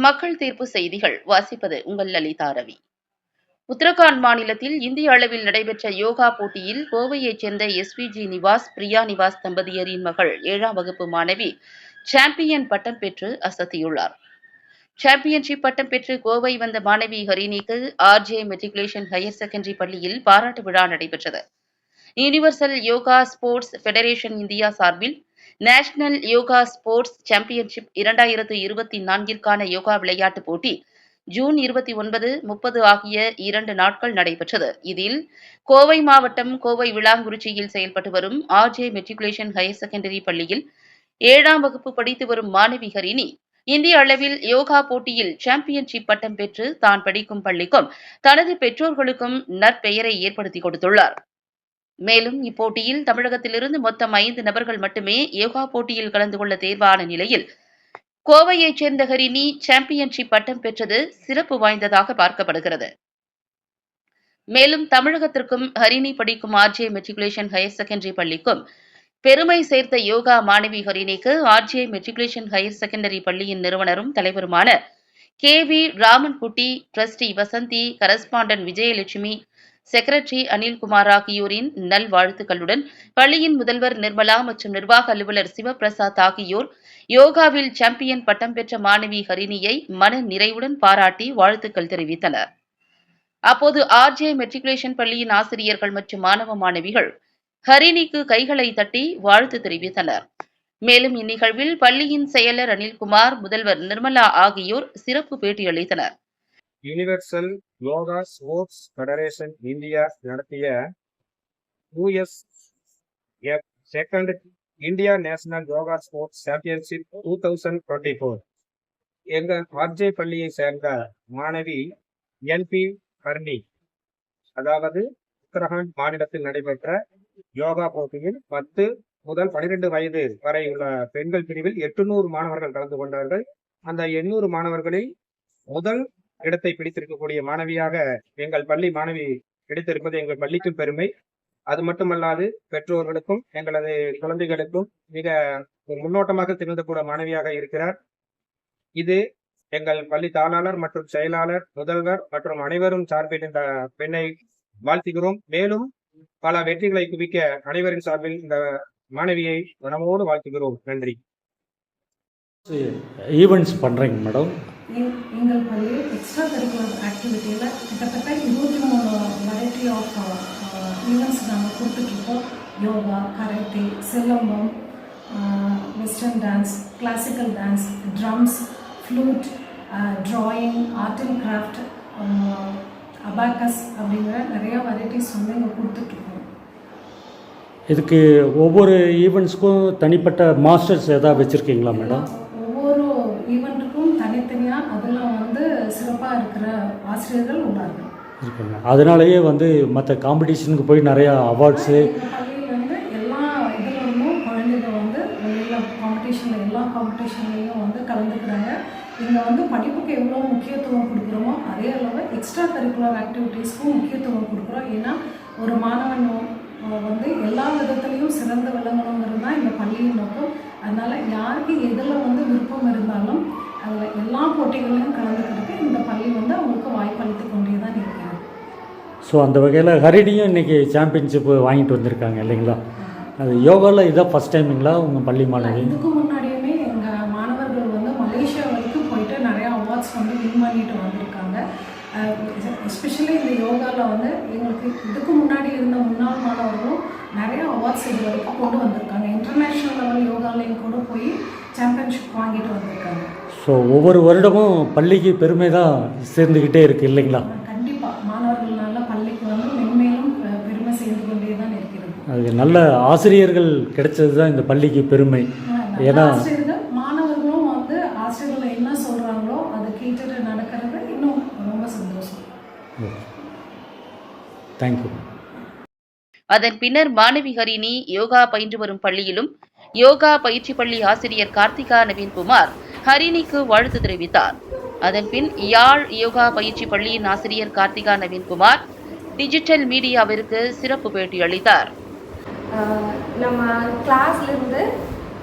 மக்கள் தீர்ப்பு செய்திகள் வாசிப்பது உங்கள் லலிதா ரவி. உத்தரகாண்ட் மாநிலத்தில் இந்திய அளவில் நடைபெற்ற யோகா போட்டியில் கோவையைச் சேர்ந்த SVG நிவாஸ் பிரியா நிவாஸ் தம்பதியரின் மகள் 7ஆம் வகுப்பு மாணவி சாம்பியன் பட்டம் பெற்று அசத்தியுள்ளார். சாம்பியன்ஷிப் பட்டம் பெற்று கோவை வந்த மாணவி ஹரிணிக்கு RJ மெட்ரிகுலேஷன் ஹையர் செகண்டரி பள்ளியில் பாராட்டு விழா நடைபெற்றது. Universal yoga sports federation India சார்பில் நேஷனல் யோகா ஸ்போர்ட்ஸ் சாம்பியன்ஷிப் 2024ற்கான யோகா விளையாட்டுப் போட்டி ஜூன் 29, 30 ஆகிய 2 நாட்கள் நடைபெற்றது. இதில் கோவை மாவட்டம் கோவை விளாங்குறிச்சியில் செயல்பட்டு வரும் RJ மெட்ரிகுலேஷன் ஹையர் செகண்டரி பள்ளியில் 7ஆம் வகுப்பு படித்து வரும் மாணவி ஹரிணி இந்திய அளவில் யோகா போட்டியில் சாம்பியன்ஷிப் பட்டம் பெற்று தான் படிக்கும் பள்ளிக்கும் தனது பெற்றோர்களுக்கும் நற்பெயரை ஏற்படுத்திக் கொடுத்துள்ளார். மேலும் இப்போட்டியில் தமிழகத்திலிருந்து மொத்தம் 5 நபர்கள் மட்டுமே யோகா போட்டியில் கலந்து கொள்ள தேர்வான நிலையில் கோவையைச் சேர்ந்த ஹரிணி சாம்பியன்ஷிப் பட்டம் பெற்றது சிறப்பு வாய்ந்ததாக பார்க்கப்படுகிறது. மேலும் தமிழகத்திற்கும் ஹரிணி படிக்கும் RJ மெட்ரிகுலேஷன் ஹையர் செகண்டரி பள்ளிக்கும் பெருமை சேர்த்த யோகா மாணவி ஹரிணிக்கு RJ மெட்ரிகுலேஷன் ஹையர் செகண்டரி பள்ளியின் நிறுவனரும் தலைவருமான KV Ramankutty, trustee Vasanthi, correspondent Vijayalakshmi, secretary Anilkumar ஆகியோரின் நல்வாழ்த்துக்களுடன் பள்ளியின் முதல்வர் நிர்மலா மற்றும் நிர்வாக அலுவலர் சிவபிரசாத் ஆகியோர் யோகாவில் சாம்பியன் பட்டம் பெற்ற மாணவி ஹரிணியை மன நிறைவுடன் பாராட்டி வாழ்த்துக்கள் தெரிவித்தனர். அப்போது RJ மெட்ரிகுலேஷன் பள்ளியின் ஆசிரியர்கள் மற்றும் மாணவ மாணவிகள் ஹரிணிக்கு கைகளை தட்டி வாழ்த்து தெரிவித்தனர். மேலும் இந்நிகழ்வில் பள்ளியின் செயலர் அனில்குமார், முதல்வர் நிர்மலா ஆகியோர் சிறப்பு பேட்டியளித்தனர். Universal yoga sports federation India நடத்திய USF second India national yoga sports championship 2024 எங்கள் RJ பள்ளியை சேர்ந்த மாணவி NP ஹரிணி, அதாவது உத்தரகாண்ட் மாநிலத்தில் நடைபெற்ற யோகா போட்டியில் 10 முதல் 12 வயது வரை உள்ள பெண்கள் பிரிவில் 800 மாணவர்கள் கலந்து கொண்டார்கள். அந்த 800 மாணவர்களில் முதல் இடத்தை பிடித்திருக்கக்கூடிய மாணவியாக எங்கள் பள்ளி மாணவி கிடைத்திருப்பது எங்கள் பள்ளிக்கும் பெருமை. அது மட்டுமல்லாது பெற்றோர்களுக்கும் எங்களது குழந்தைகளுக்கும் மிக ஒரு முன்னோட்டமாக திகழ்ந்தக்கூட மாணவியாக இருக்கிறார். இது எங்கள் பள்ளி தாளாளர் மற்றும் செயலாளர், முதல்வர் மற்றும் அனைவரும் சார்பில் இந்த பெண்ணை வாழ்த்துகிறோம். மேலும் பல வெற்றிகளை குவிக்க அனைவரின் சார்பில் இந்த மாணவியை மனமோடு வாழ்த்துகிறோம். நன்றி. ஈவெண்ட்ஸ் பண்ணுறீங்க மேடம்? எங்கள் பள்ளியில் எக்ஸ்ட்ரா கரிக்குலர் ஆக்டிவிட்டியில் கிட்டத்தட்ட 23 வெரைட்டி ஆஃப் ஈவெண்ட்ஸ் நாங்கள் கொடுத்துட்ருக்கோம். Yoga, karate, silambam, western dance, classical dance, drums, flute, drawing, art and craft, abacus அப்படிங்கிற நிறையா வெரைட்டிஸ் வந்து இங்கே கொடுத்துட்ருக்கோம். இதுக்கு ஒவ்வொரு ஈவெண்ட்ஸ்க்கும் தனிப்பட்ட மாஸ்டர்ஸ் எதாவது வச்சுருக்கீங்களா மேடம்? ஒவ்வொரு ஈவெண்ட்டுக்கும் தனித்தனியாக அதில் வந்து சிறப்பாக இருக்கிற ஆசிரியர்கள் உள்ளார்கள் இருக்காங்க. அதனாலேயே வந்து மற்ற காம்படிஷனுக்கு போய் நிறையா அவார்ட்ஸு பள்ளியில் வந்து எல்லா இதுலேருந்தும் குழந்தைங்க வந்து வெளியில் காம்படிஷனில் எல்லா காம்படிஷன்லேயும் வந்து கலந்துக்கிறாங்க. இங்கே வந்து படிப்புக்கு எவ்வளோ முக்கியத்துவம் கொடுக்குறோமோ அதே அளவு எக்ஸ்ட்ரா கரிக்குலர் ஆக்டிவிட்டீஸ்க்கும் முக்கியத்துவம் கொடுக்குறோம். ஏன்னா ஒரு மாணவன் வந்து எல்லா விதத்துலேயும் சிறந்து விளங்கணுங்கிறது தான் இந்த பள்ளியின் நோக்கம். அதனால் யாருக்கு எதில் வந்து விருப்பம் இருந்தாலும் அதில் எல்லா போட்டிகளையும் கலந்துக்கிறதுக்கு இந்த பள்ளி வந்து அவங்களுக்கு வாய்ப்பளித்து கொண்டே தான் இருக்கிறது. ஸோ அந்த வகையில் ஹரிணியும் இன்றைக்கி சாம்பியன்ஷிப்பு வாங்கிட்டு வந்திருக்காங்க இல்லைங்களா? அது யோகாவில் இதான் ஃபஸ்ட் டைமுங்களா உங்கள் பள்ளி மாணவி? இதுக்கு முன்னாடியுமே எங்கள் மாணவர்கள் வந்து மலேசியா வரைக்கும் போயிட்டு நிறையா அவார்ட்ஸ் வந்து வின் பண்ணிட்டு வந்திருக்காங்க. எஸ்பெஷலி இந்த யோகாவில் வந்து எங்களுக்கு இதுக்கு முன்னாடி இருந்த முன்னாள் மாணவர்களும் நிறைய அவார்ட்ஸ் இது வரைக்கும் கொண்டு வந்திருக்காங்க. இன்டர்நேஷ்னல் லெவல் யோகாலையும் கூட போய் சாம்பியன்ஷிப் வாங்கிட்டு வந்திருக்காங்க. ஸோ ஒவ்வொரு வருடமும் பள்ளிக்கு பெருமை தான் சேர்ந்துக்கிட்டே இருக்குது இல்லைங்களா? கண்டிப்பாக மாணவர்களால் பள்ளிக்கு வந்து மென்மேலும் பெருமை சேர்ந்து கொண்டே தான் இருக்கிறது. அது நல்ல ஆசிரியர்கள் கிடைச்சது தான் இந்த பள்ளிக்கு பெருமை. ஏன்னா ஆசிரியர்கள் மாணவர்களும் வந்து ஆசிரியர்கள் என்ன சொல்கிறாங்களோ அதை கேட்டுட்டு நடக்கிறது இன்னும் ரொம்ப சந்தோஷம். தேங்க்யூ. அதன் பின்னர் மாணவி ஹரிணி யோகா பயின்று வரும் பள்ளியிலும் யோகா பயிற்சி பள்ளி ஆசிரியர் கார்த்திகா நவீன்குமார் ஹரிணிக்கு வாழ்த்து தெரிவித்தார். அதன் பின் யாழ் யோகா பயிற்சி பள்ளியின் ஆசிரியர் கார்த்திகா நவீன்குமார் டிஜிட்டல் மீடியாவிற்கு சிறப்பு பேட்டி அளித்தார். நம்ம கிளாஸ்லேருந்து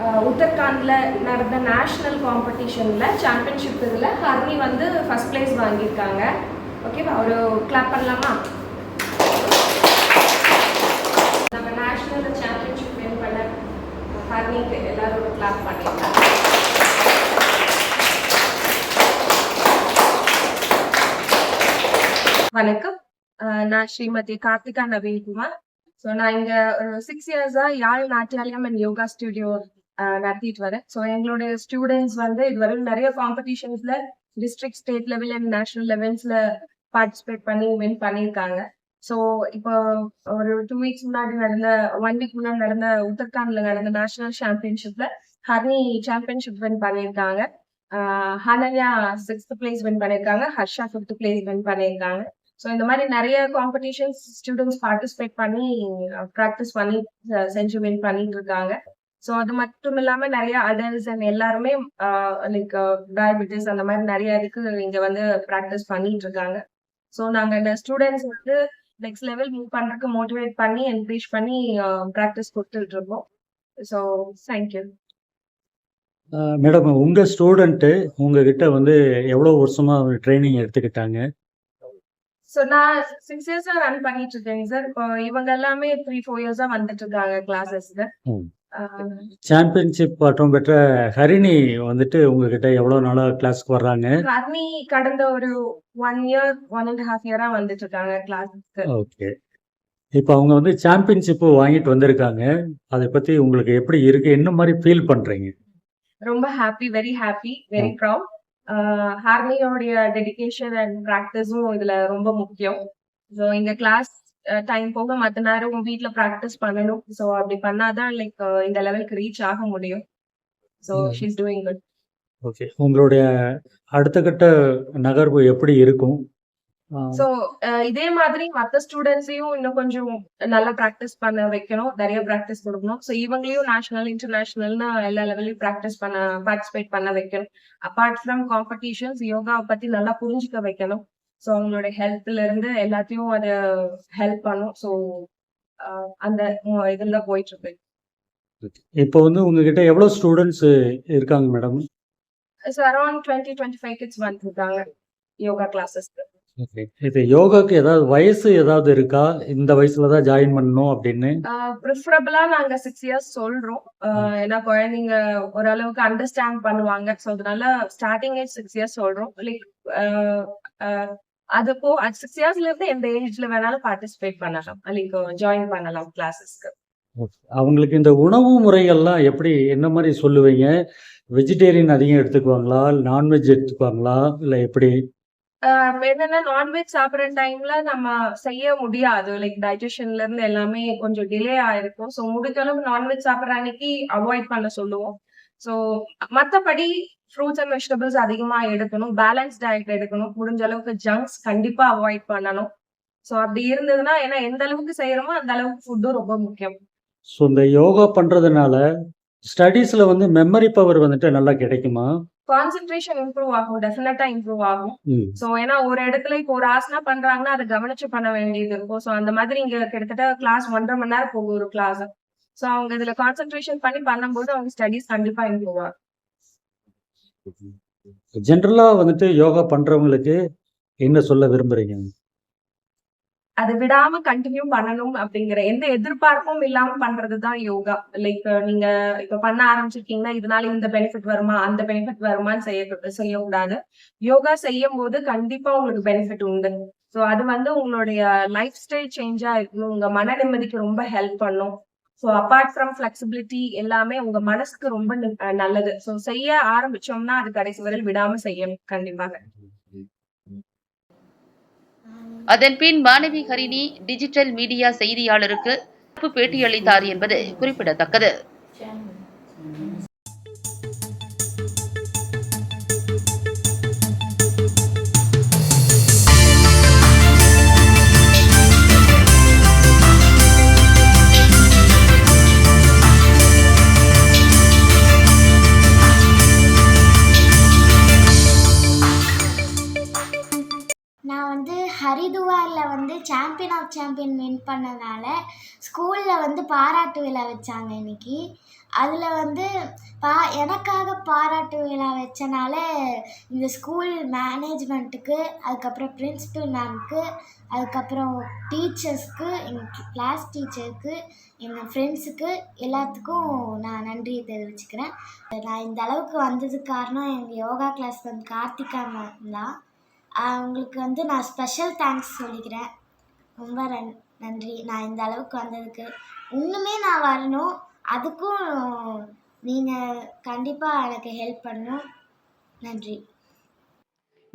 உத்தரகாண்டில் நடந்த நேஷ்னல் காம்படிஷனில் சாம்பியன்ஷிப் இதில் ஹர்னி வந்து ஃபஸ்ட் ப்ளேஸ் வாங்கியிருக்காங்க. ஓகேவா, ஒரு கிளாப் பண்ணலாமா? நம்ம நேஷ்னல் சாம்பியன்ஷிப் வின் பண்ண ஹர்னிக்கு எல்லாரும் ஒரு கிளாப் பண்ணியிருக்காங்க. வணக்கம், நான் ஸ்ரீமதி கார்த்திகா நவீன்குமார். ஸோ நான் இங்கே ஒரு 6 இயர்ஸாக யாழ் நாட்டியாலயம் அண்ட் யோகா ஸ்டுடியோ நடத்திட்டு வரேன். ஸோ எங்களுடைய ஸ்டூடெண்ட்ஸ் வந்து இதுவரை நிறைய காம்படிஷன்ஸில் district, state level and national லெவல்ஸில் பார்ட்டிசிபேட் பண்ணி வின் பண்ணியிருக்காங்க. ஸோ இப்போ ஒரு 2 வீக்ஸ் முன்னாடி நடந்த 1 வீக் முன்னாடி நடந்த உத்தரகாண்டில் நடந்த நேஷனல் சாம்பியன்ஷிப்பில் ஹர்னி சாம்பியன்ஷிப் வின் பண்ணியிருக்காங்க. ஹனன்யா 6th பிளேஸ் வின் பண்ணியிருக்காங்க. ஹர்ஷா 5th பிளேஸ் வின் பண்ணியிருக்காங்க. ஸோ இந்த மாதிரி நிறைய காம்படிஷன்ஸ் ஸ்டூடெண்ட்ஸ் பார்ட்டிசிபேட் பண்ணி ப்ராக்டிஸ் பண்ணி செஞ்சு வின் பண்ணிட்டு இருக்காங்க. ஸோ அது மட்டும் இல்லாமல் நிறைய அதர்ஸ் அண்ட் எல்லாருமே லைக் டயபெட்டிஸ் அந்த மாதிரி நிறைய இதுக்கு இங்கே வந்து ப்ராக்டிஸ் பண்ணிட்டு இருக்காங்க. ஸோ நாங்கள் இந்த ஸ்டூடெண்ட்ஸ் வந்து நெக்ஸ்ட் லெவல் மூவ் பண்ணுறதுக்கு மோட்டிவேட் பண்ணி என்கரேஜ் பண்ணி ப்ராக்டிஸ் கொடுத்துட்டு இருக்கோம். So thank you. மேடம், உங்கள் ஸ்டூடெண்ட்டு உங்ககிட்ட வந்து எவ்வளோ வருஷமாக ட்ரைனிங் எடுத்துக்கிட்டாங்க? ஸோ நான் 6 இயர்ஸாக ரன் பண்ணிட்டு இருக்கேங்க சார். இப்போ இவங்க எல்லாமே 3-4 இயர்ஸாக வந்துட்டு இருக்காங்க கிளாஸஸ்க்கு. சாம்பியன்ஷிப் பட்டம் பெற்ற ஹரிணி வந்துட்டு உங்ககிட்ட எவ்வளோ நாளாக கிளாஸ்க்கு வர்றாங்க? ஹர்னி கடந்த ஒரு 1 இயர் 1.5 இயரா வந்துட்டு இருக்காங்க கிளாஸஸ்க்கு. ஓகே. இப்போ அவங்க வந்து சாம்பியன்ஷிப்பு வாங்கிட்டு வந்திருக்காங்க. அதை பற்றி உங்களுக்கு எப்படி இருக்கு? என்ன மாதிரி ஃபீல் பண்ணுறீங்க? ரொம்ப happy, very happy, very proud. ஹார்னியோடைய டெடிகேஷன் அண்ட் ப்ராக்டிஸும் இதுல ரொம்ப முக்கியம். ஸோ இந்த கிளாஸ் டைம் போக மற்ற நேரம் வீட்டில் ப்ராக்டிஸ் பண்ணணும். ஸோ அப்படி பண்ணாதான் லைக் இந்த லெவலுக்கு ரீச் ஆக முடியும். So she is doing good. Okay. உங்களுடைய அடுத்த கட்ட நகர்வு எப்படி இருக்கும்? ஸோ இதே மாதிரி மற்ற ஸ்டூடெண்ட்ஸையும் இன்னும் கொஞ்சம் நல்லா ப்ராக்டிஸ் பண்ண வைக்கணும், நிறைய ப்ராக்டிஸ் கொடுக்கணும். ஸோ இவங்களையும் நேஷனல், இன்டர்நேஷனல்னு எல்லா லெவலையும் பார்ட்டிசிபேட் பண்ண வைக்கணும். அப்பார்ட் ஃப்ரம் காம்படிஷன்ஸ் யோகாவை பற்றி நல்லா புரிஞ்சுக்க வைக்கணும். ஸோ அவங்களோட ஹெல்த்ல இருந்து எல்லாத்தையும் அதை ஹெல்ப் பண்ணும். ஸோ அந்த இதில் தான் போயிட்டு இருக்கு. இப்போ வந்து உங்ககிட்ட எவ்வளோ ஸ்டூடெண்ட்ஸ் இருக்காங்க மேடம்? ஸோ அரௌண்ட் 20-25 கிட்ஸ் வந்துருக்காங்க யோகா கிளாஸஸ்க்கு. ஓகே. இது யோகாக்கு ஏதாவது வயசு ஏதாவது இருக்கா? இந்த வயசுல தான் ஜாயின் பண்ணணும் அப்படின்னு? ப்ரிஃபரபிளா நாங்க 6 இயர்ஸ் சொல்றோம். ஏன்னா குழந்தைங்க ஓரளவுக்கு அண்டர்ஸ்டாண்ட் பண்ணுவாங்க. ஸோ அதனால ஸ்டார்டிங் ஏஜ் 6 இயர்ஸ் சொல்றோம். லைக் அது 6 இயர்ஸ்ல இருந்து எந்த ஏஜ்ல வேணாலும் பார்ட்டிசிபேட் பண்ணலாம், லைக் ஜாயின் பண்ணலாம் கிளாஸஸ்க்கு. அவங்களுக்கு இந்த உணவு முறைகள்லாம் எப்படி, என்ன மாதிரி சொல்லுவீங்க? வெஜிடேரியன் அதிகம் எடுத்துக்குவாங்களா, நான்வெஜ் எடுத்துக்குவாங்களா, இல்லை எப்படி? என்னன்னா நான்வெஜ் சாப்பிட்ற டைம்ல நம்ம செய்ய முடியாது, லைக் டைஜஷன்ல இருந்து எல்லாமே கொஞ்சம் டிலே ஆயிருக்கும். ஸோ முடிஞ்ச அளவு நான்வெஜ் சாப்பிட்ற அன்னைக்கு அவாய்ட் பண்ண சொல்லுவோம். ஸோ மற்றபடி ஃப்ரூட்ஸ் அண்ட் வெஜிடபிள்ஸ் அதிகமா எடுக்கணும், பேலன்ஸ் டயட் எடுக்கணும், முடிஞ்ச அளவுக்கு ஜங்க்ஸ் கண்டிப்பா அவாய்ட் பண்ணணும். ஸோ அப்படி இருந்ததுன்னா, ஏன்னா எந்த அளவுக்கு செய்யறோமோ அந்த அளவுக்கு ஃபுட்டும் ரொம்ப முக்கியம். ஸோ இந்த யோகா பண்றதுனால ஸ்டடீஸ்ல வந்து மெமரி பவர் வந்துட்டு நல்லா கிடைக்குமா? கான்சென்ட்ரேஷன் இம்ப்ரூவ் ஆகும், டெஃபினட்டா இம்ப்ரூவ் ஆகும். ஸோ ஏன்னா ஒரு இடத்துல இப்போ ஒரு ஆசனா பண்றாங்கன்னா அதை கவனிச்சு பண்ண வேண்டியது இருக்கும். ஸோ அந்த மாதிரி இங்க கிட்டத்தட்ட கிளாஸ் 1.5 மணி நேரம் போகும் ஒரு கிளாஸ். ஸோ அவங்க இதுல கான்சென்ட்ரேஷன் பண்ணி பண்ணும்போது அவங்க ஸ்டடீஸ் கண்டிப்பா இம்ப்ரூவ் ஆகும். ஜென்ரலா வந்துட்டு யோகா பண்றவங்களுக்கு என்ன சொல்ல விரும்புறீங்க? அது விடாம கண்டினியூ பண்ணணும் அப்படிங்கிற எந்த எதிர்பார்ப்பும் இல்லாம பண்றதுதான் யோகா. லைக் நீங்க இப்ப பண்ண ஆரம்பிச்சிருக்கீங்கன்னா இதனால இந்த பெனிஃபிட் வருமா, அந்த பெனிஃபிட் வருமான்னு செய்யக்கூடாது. யோகா செய்யும் போது கண்டிப்பா உங்களுக்கு பெனிஃபிட் உண்டு. ஸோ அது வந்து உங்களுடைய லைஃப் ஸ்டைல் சேஞ்சா இருக்கணும், உங்க மன நிம்மதிக்கு ரொம்ப ஹெல்ப் பண்ணும். ஸோ அப்பார்ட் ஃப்ரம் ஃபிளெக்சிபிலிட்டி எல்லாமே உங்க மனசுக்கு ரொம்ப நல்லது. ஸோ செய்ய ஆரம்பிச்சோம்னா அது கடைசி வரை விடாம செய்யணும் கண்டிப்பாக. அதன்பின் மாணவி ஹரிணி டிஜிட்டல் மீடியா செய்தியாளருக்கு பேட்டியளித்தார் என்பது குறிப்பிடத்தக்கது. நான் வந்து ஹரிதுவாரில் வந்து சாம்பியன் ஆஃப் சாம்பியன் வின் பண்ணதால் ஸ்கூலில் வந்து பாராட்டு விழா வச்சாங்க இன்னைக்கு. அதில் வந்து எனக்காக பாராட்டு விழா வச்சனால இந்த ஸ்கூல் மேனேஜ்மெண்ட்டுக்கு, அதுக்கப்புறம் பிரின்சிபல் மேம்க்கு, அதுக்கப்புறம் டீச்சர்ஸ்க்கு, எங்கள் கிளாஸ் டீச்சருக்கு, எங்கள் ஃப்ரெண்ட்ஸுக்கு எல்லாத்துக்கும் நான் நன்றி தெரிவிச்சுக்கிறேன். நான் இந்த அளவுக்கு வந்ததுக்கு காரணம் எங்கள் யோகா கிளாஸ் வந்து கார்த்திகா மேம் தான். அவங்களுக்கு வந்து நான் ஸ்பெஷல் தேங்க்ஸ் சொல்லிக்கிறேன். ரொம்ப நன்றி நான் இந்த அளவுக்கு வந்ததுக்கு. இன்னுமே நான் வரணும். அதுக்கும் நீங்கள் கண்டிப்பாக எனக்கு ஹெல்ப் பண்ணணும். நன்றி.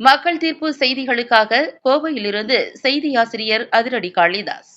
மக்கள் தீர்ப்பு செய்திகளுக்காக கோவையிலிருந்து செய்தி ஆசிரியர் அதிரடி காளிதாஸ்.